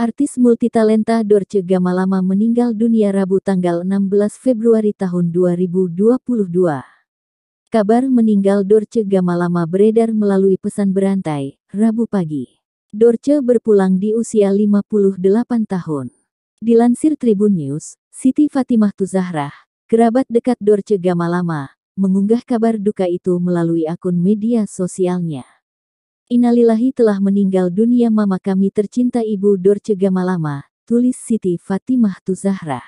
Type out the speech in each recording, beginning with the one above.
Artis multitalenta Dorce Gamalama meninggal dunia Rabu tanggal 16 Februari tahun 2022. Kabar meninggal Dorce Gamalama beredar melalui pesan berantai, Rabu pagi. Dorce berpulang di usia 58 tahun. Dilansir Tribun News, Siti Fatimah Tuzahrah, kerabat dekat Dorce Gamalama, mengunggah kabar duka itu melalui akun media sosialnya. Innalillahi, telah meninggal dunia mama kami tercinta Ibu Dorce Gamalama, tulis Siti Fatimah Tuzahrah.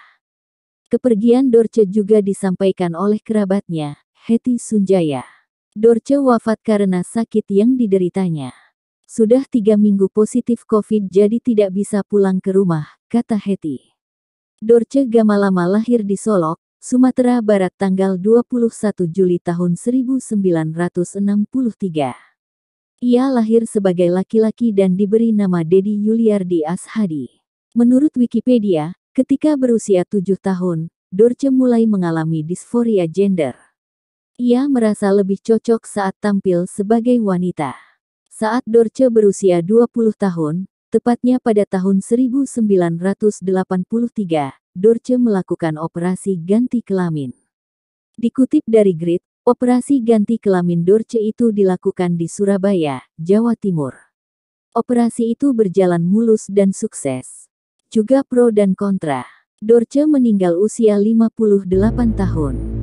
Kepergian Dorce juga disampaikan oleh kerabatnya, Hetty Sunjaya. Dorce wafat karena sakit yang dideritanya. Sudah 3 minggu positif COVID jadi tidak bisa pulang ke rumah, kata Hetty. Dorce Gamalama lahir di Solok, Sumatera Barat tanggal 21 Juli tahun 1963. Ia lahir sebagai laki-laki dan diberi nama Dedi Yuliardi Ashadi. Menurut Wikipedia, ketika berusia 7 tahun, Dorce mulai mengalami disforia gender. Ia merasa lebih cocok saat tampil sebagai wanita. Saat Dorce berusia 20 tahun, tepatnya pada tahun 1983, Dorce melakukan operasi ganti kelamin. Dikutip dari Grid, operasi ganti kelamin Dorce itu dilakukan di Surabaya, Jawa Timur. Operasi itu berjalan mulus dan sukses. Juga pro dan kontra. Dorce meninggal usia 58 tahun.